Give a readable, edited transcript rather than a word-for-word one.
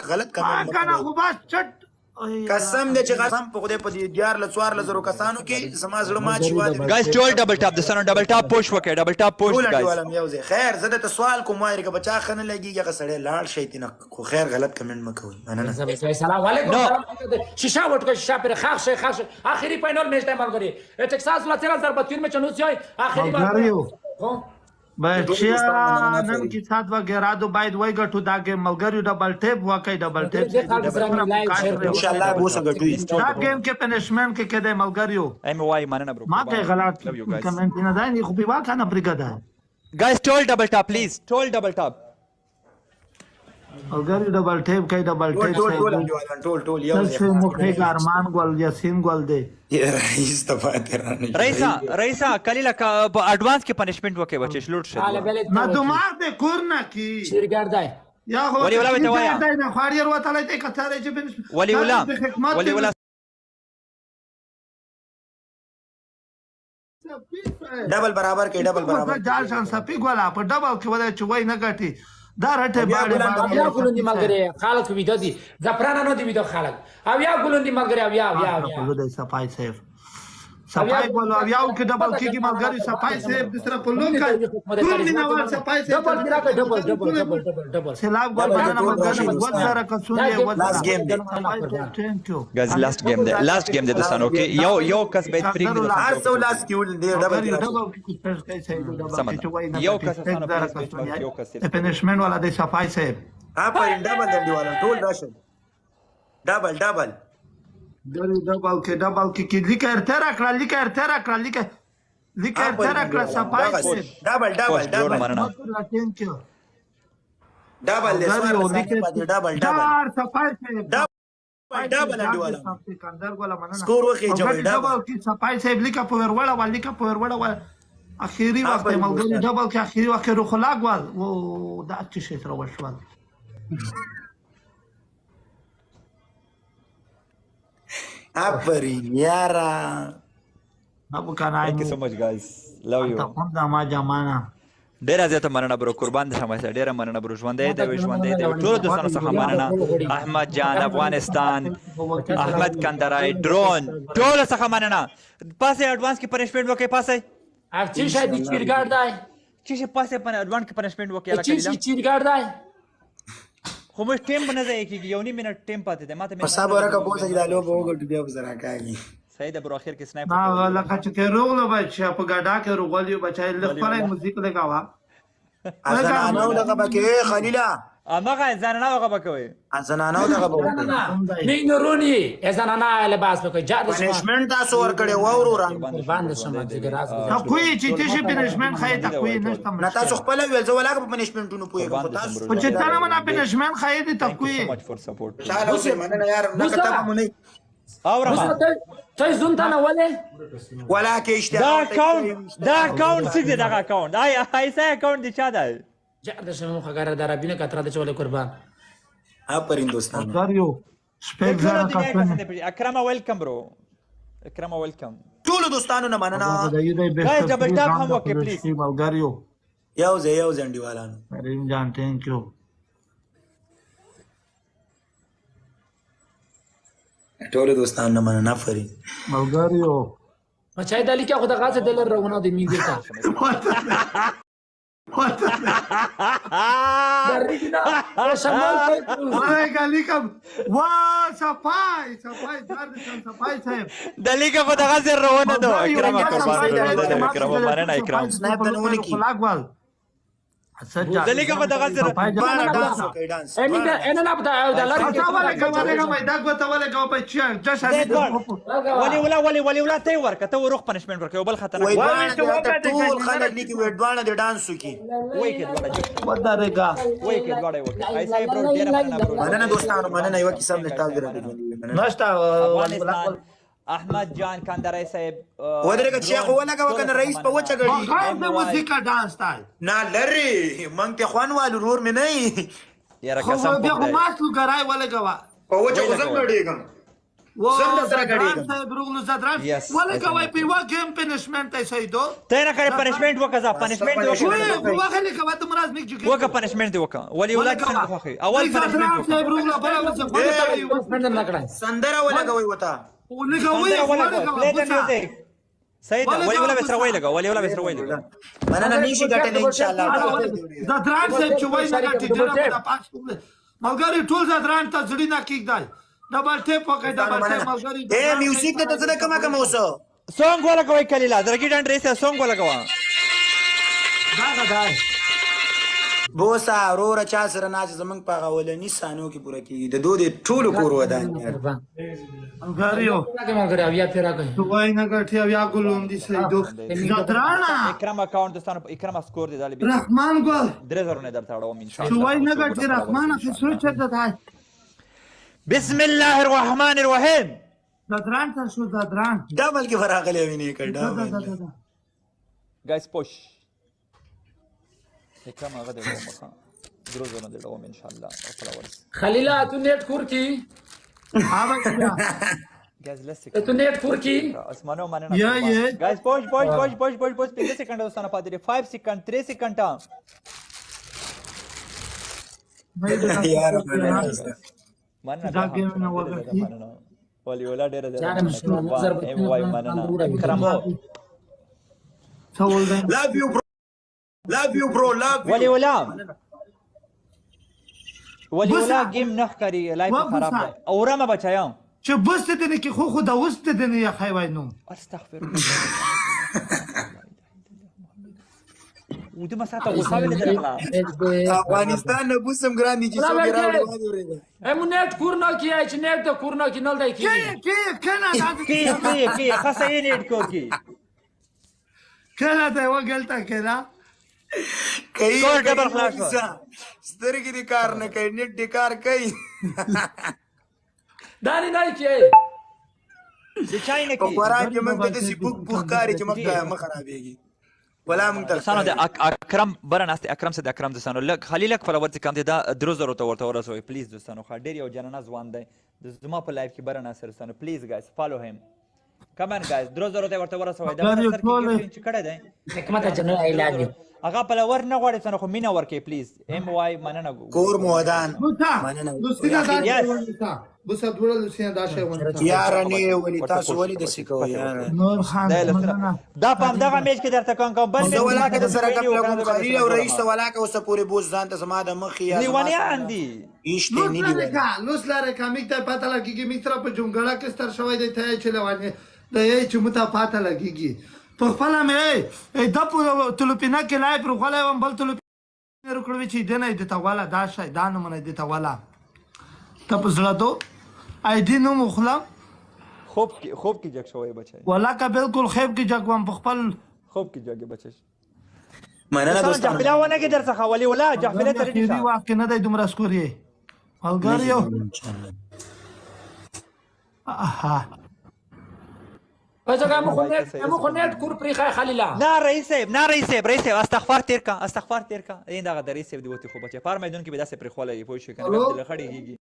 غلط کمنټ کنه خو بس چټ قسم دې چې قسم په خدای په دې 14 کسانو کې زما زړه مات شو guys ټول ډبل ټاپ د سن ډبل ټاپ پوش وکړه ډبل ټاپ پوش ټول guys انډیوالم یو ځای خیر زه ته سوال کوم وایي که بچا خنه لګیږي هغه سړی لاړ شي تنه خو خیر غلط کمنټ مکوئ مننه السلام علیکم شیشه وټ کو شیشه پر خاص آخری فاینال میچ ته مال غری ټکساس لا 3023 में चनुस है आखिरी बार بچیا نن کی سات وغیرہ دو باید وای غټو دا گیم ملګری ډبل ټیپ واکای ډبل ټیپ ان شاء الله بو څنګه ټوي دا گیم کې پنشمنت کې کده ملګریو ایم واي مننه برو ما کې غلط کمنټ نه دا نه خو به واکه نه پرګدا guys ټول ډبل ټاپ پلیز ټول ډبل ټاپ ملګری ډبل ټیپ کوي ډبل ټیپ ټول یو ځای مخې ارمان ګل یاسین ګل دی رئیس ته پاتې رانه رئیسا کلیلا په اډوانس کې پنیشمنت وکي بچی شلوټ شه ما دماغ دې کورنا کی شیرګردای یا هو ولی ولا ته وایا دا نه خاریر وته لای ته کثاره چې ولی ولا ډبل برابر کې ډبل برابر جال شان سپی ګولا په ډبل کې ودا چې وای نه غټي دا رټه باندې یا ګلوندی ملګری خالق ویډیو دي زپرانا نو دی ویډیو خالق او یا ګلوندی ملګری او یا د صفای سیف صفای ګول او یا کې ډبل کې ملګری صفای سیف د سره په لون کې ټول مینوال صفای سیف ډبل سلام ګول بدن ملګری ول سره کڅولې ول لاست گیم دی guys last game دی دوستانو اوکې یو کس به فری دی هر څو لاست کې ول دی ډبل یو کس یو کس پنشمنت والا د صفای سیف پر ډبل دیواله ټول راشه ډبل ډبل کې لیکه ارترا کړه صفای سیف ډبل ډبل چار صفای سیف ډبل دیواله سکندر ګولا مننه سکور وکي جوړ ډبل کې صفای سیف لیکه په وروړه اخیری وخت ملګری ډبل کې اخیری وخت روح لاګوال او دا چې شي تر وشوال آفرین یارا ابو کنه thank you so much guys love you ته دا ما جمانه ډیر زیاته مننه برو قربان دې شمه ډیر مننه برو ژوندې دی ټول دوستانو څخه مننه احمد جان افغانستان احمد کندرای ډرون ټول څخه مننه پاسه اډوانس کې پنشمنت وکي پاسه افچی شاید چیرګردای چې پاسه په اډوانس کې پنشمنت وکي چیرګردای خو مې ټیم باندې ځای کې یو نیم منټ ټیم پاتې ده ماته په صبر کا پوسه دا لو وګټ بیا وزرا کوي صحیح ده برو اخر کې سنایپر نا لکه چې روغله بچا په ګډا کې روغلی بچای لخپلای موزیک لګاوا ازنانو دغه بکې خلیلا امغه زنانه هغه بکوي ازنانو دغه بکې نه نورونی ازنانه لباس وکي جاد پنشمنت تاسو ور کړي وورو رنگ باندې شمه چې راز کوی چې تشي پنشمنت خای ته کوی نشته نه تاسو خپل ویل زه ولاګه په پنشمنتونو پوهیږم خو تاسو چې تا نه منا پنشمنت خای ته کوی چالو سه مننه یار نه کتاب مونږ اورما ته زون ته نه ولې ولا کې اشتراک دا اکاونټ څه دی دا اکاونټ آی سه اکاونټ دی چا ده جاد شمه خګر درابینه کتره د چولې قربان آفرین دوستان ګاریو سپیک زرا کاټنه اکرم ویلکم برو اکرم ویلکم ټول دوستانو نه مننه guys double tap هم وکي پلیز ګاریو یو ځنډي والانو ریم جان ثانک یو ټول دوستانو نه مننه آفرین ملګریو مچای دلی کې خدای غاڅه دل روونه دی میږي تا درګینا شمال وای ګالی کوم وا صفای درد صفای صاحب دلی کا خدای غاز روانه دو اکرام قربان اکرام مرنه اکرام سنایپ دنونه کی دلی کا خدای غاز ډانس کوي ډانس انا نه پتا او دلار تاواله کومه دا غوتاواله کومه په چا جش ولی ولا ته ورکه ته روح پنشمنت ورکه بل خطر وای ټول خلک لیکي وډوانه د ډانس کی وای کې ولا ودارېګا وای کې ولا وای ایسا برو ډیر مننه دوستانو مننه یو کیسه مې تاسو درته نشته احمد جان کندرای صاحب ودرېګه شیخ ولګه وکنه رئیس په وچه غړي غیر د موزیکا ډانس تای نه لری مونږ ته خوان والو رور مې نه یاره خو قسم بیا خو ماسلو ګرای ولګوا په وچه وزم غړېګم زر سره زدران ګډېږم. صاحب روغلو زدران Yes, ولې I کوي think- په یوه ګیم پنشمنټ دی سیدو ته نه کړې پنشمنت وکړه پنشمنت Yes, وکړه وې وغلی کوه ته مرز میک جوګ وکړه پنشمنت وکړه ولي ولاد څنګه خوخي اول پنشمنت زدران وکړه صاحب روغلو بل څه کوي سپندر نه کړای سندره ولګوي وتا ولګوي play the music سيد ولي ولا بس روي لګا ولي ولا بس روي لګا مننه نشي ګټلې ان شاء الله. زدران صاحب چې وای نه ګټي ډېر په پاس ملګری ټول زدران ته ځړی نه کیږي ډبل ټیپ وکړه ډبل ټیپ ملګری اے میوزیک ته څه کما کما اوسه سونګ ولا کوي کلیلا درګی ډان ریسه سونګ ولا کوي دا بوسا اورور چا سره ناچ زمنګ پاغه ولني سانو کې پوره کیږي د دوه ټولو کور ودان ملګریو کې ما غره بیا تیرا کوي وای نه ګټي بیا ګلوم دي سیدو زدران اکرم اکاونټ دستانو اکرم سکور دی دالي رحمان ګل 3000 نه درته اړوم ان شاء الله وای نه ګټي رحمان اخی سوچ ته بسم الله الرحمن الرحیم زدران ته شو زدران ډبل کې فراغلی ویني کړه گایز پوش اکرم هغه دی مخه دروزونه دی ډوم ان شاء الله فلاورز خلیلا تو نیټ کور کی گایز لیتس تو نیټ کور کی اسمانو Yeah, مننه yeah. گایز پوش 5 سیکنډ دوستانو پاتې دي 5 سیکنډ 3 سیکنډ یار مننه دا game نه وګورئ. مننه ولي ولا ډېر جانم نظر ام واي مننه کرمو څول دی love you bro love you ولي ولا گیم نخ کری لایف خراب ہے اورا ما بچایا چې بس ته دې کې خو دا وست دې نه یا خای وای نو استغفر ودي ما ساعه وصابه لدرجه افغانستان نه بوسم ګران دي چې څو ګران هم نیټ کور نه کیای چې نیټ ته کور نه کی نل دی کی کې کنه کی خاصه یې نیټ کو کی کنه ته وګلتا کنه کوي کور ډبل خلاص سترګې دي کار نه کوي نیټ دي کار کوي دانی نه کیای د چای نه په کی قرآن کې موږ ته سي بوک کاری چې موږ خرابېږي ولا موږ تر سانو د اکرم برناست اکرم سره د اکرم د سانو لک خلیل فلوت کم دي دا دروزر ته ورته ورسوي پلیز دوستانو خا ډیر یو جنانا ځوان دی د زما په لایف کې برناست سره سانو پلیز گایز فالو هیم کم ان گایز دروزر ته ورته ورسوي دا سر کې چې کړه دی حکمت جنو ای لاګي هغه په لور نه غواړي سانو خو مینا ورکې پلیز ام واي مننه کور مودان بوتا لوسینا دا بوسا دوړه لوسینا دا شی ونه یار نه ولي تاسو ولي د سکو یار نور خان دا پام دغه میچ کې درته کوم بل زه ولا که د سره کپ لګوم خلیل او رئیس ولا که اوس پورې بوز ځان ته سما د مخ یا لیوانی اندی ایشته نه دی لوس لاره کامیک ته پته لګیږي میتره په جونګړه کې ستر شوی دی ته چې لوانی د یې چې متا پته لګیږي په خپل مې د په تلوپینا کې لای پر خپل هم بل تلوپینا رکړوي چې دنه د تواله دا شای دا نه منه د تواله ته په زړه دو آی ډی نو مخلا خوب کی جگ شوی بچای ولا کا بالکل خیب کی جګوم په خپل خوب کی جگه بچای مننه دوستانو دوستانو جحفله ونه کې درڅخه ولي ولا جحفله ته دی ریډي واکه نه دی دومره سکوري ملګریو اها پس هغه مخ نیټ کور پری خای خلیلا نه رئیس استغفار تیر کا این دغه د رئیس دی وتی خو بچي فار میدون کې به داسې پر خوله یې پوه شو کنه د لخړی کیږي